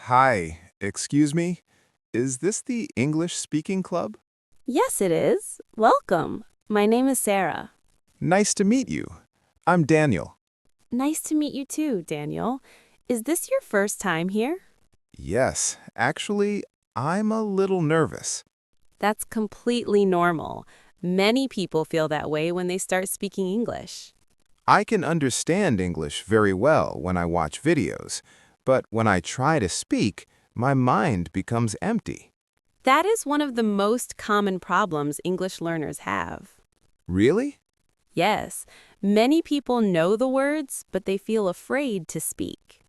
Hi, excuse me. Is this the English speaking club? Yes, it is. Welcome. My name is Sarah. Nice to meet you. I'm Daniel. Nice to meet you too, Daniel. Is this your first time here? Yes, actually, I'm a little nervous. That's completely normal. Many people feel that way when they start speaking English. I can understand English very well when I watch videos, but when I try to speak, my mind becomes empty. That is one of the most common problems English learners have. Really? Yes, many people know the words, but they feel afraid to speak.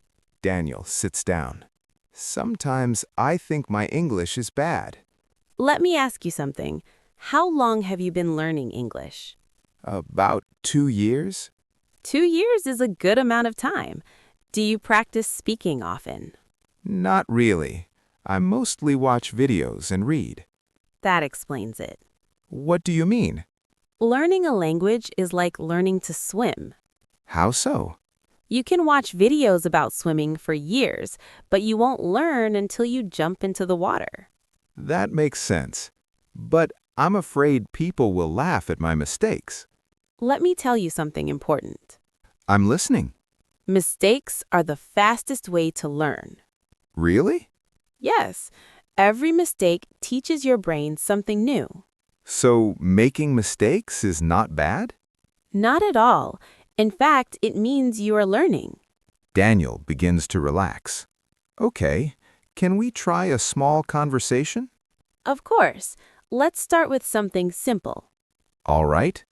Daniel sits down. Sometimes I think my English is bad. Let me ask you something. How long have you been learning English? About 2 years? 2 years is a good amount of time. Do you practice speaking often? Not really. I mostly watch videos and read. That explains it. What do you mean? Learning a language is like learning to swim. How so? You can watch videos about swimming for years, but you won't learn until you jump into the water. That makes sense. But I'm afraid people will laugh at my mistakes. Let me tell you something important. I'm listening. Mistakes are the fastest way to learn. Really? Yes, every mistake teaches your brain something new. So making mistakes is not bad? Not at all. In fact, it means you are learning. Daniel begins to relax. Okay, can we try a small conversation? Of course. Let's start with something simple. All right.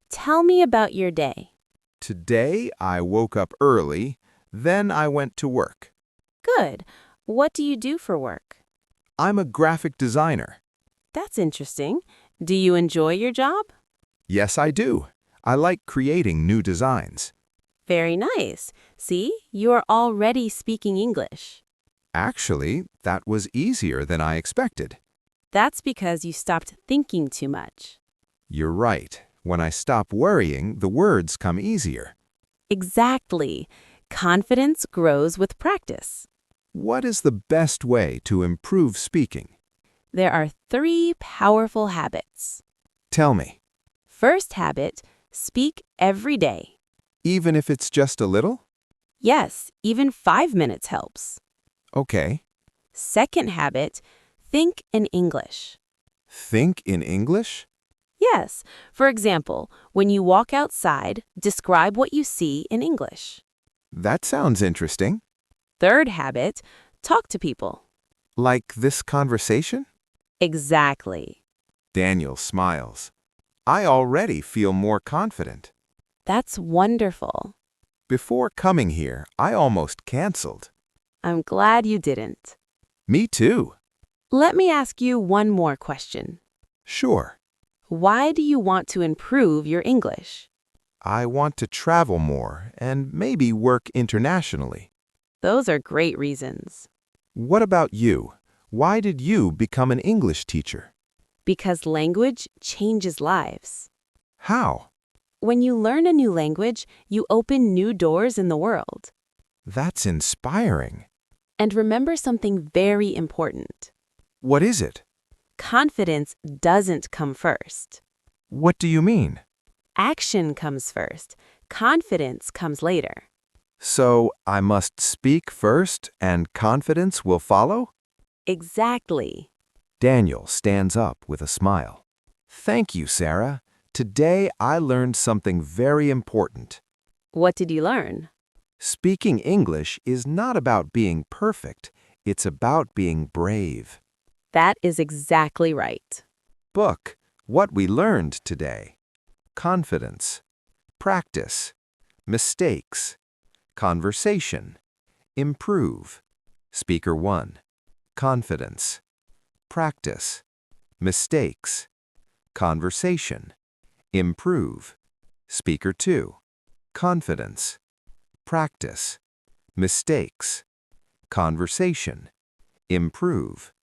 Tell me about your day. Today I woke up early, then I went to work. Good. What do you do for work? I'm a graphic designer. That's interesting. Do you enjoy your job? Yes, I do. I like creating new designs. Very nice. See, you are already speaking English. Actually, that was easier than I expected. That's because you stopped thinking too much. You're right. When I stop worrying, the words come easier. Exactly. Confidence grows with practice. What is the best way to improve speaking? There are 3 powerful habits. Tell me. First habit, speak every day. Even if it's just a little? Yes, even 5 minutes helps. Okay. Second habit, think in English. Think in English? Yes, for example, when you walk outside, describe what you see in English. That sounds interesting. Third habit, talk to people. Like this conversation? Exactly. Daniel smiles. I already feel more confident. That's wonderful. Before coming here, I almost canceled. I'm glad you didn't. Me too. Let me ask you one more question. Sure. Why do you want to improve your English? I want to travel more and maybe work internationally. Those are great reasons. What about you? Why did you become an English teacher? Because language changes lives. How? When you learn a new language, you open new doors in the world. That's inspiring. And remember something very important. What is it? Confidence doesn't come first. What do you mean? Action comes first. Confidence comes later. So I must speak first and confidence will follow? Exactly. Daniel stands up with a smile. Thank you, Sarah. Today I learned something very important. What did you learn? Speaking English is not about being perfect. It's about being brave. That is exactly right. Book, what we learned today. Confidence, practice, mistakes, conversation, improve. Speaker 1. Confidence, practice, mistakes, conversation, improve. Speaker 2. Confidence, practice, mistakes, conversation, improve.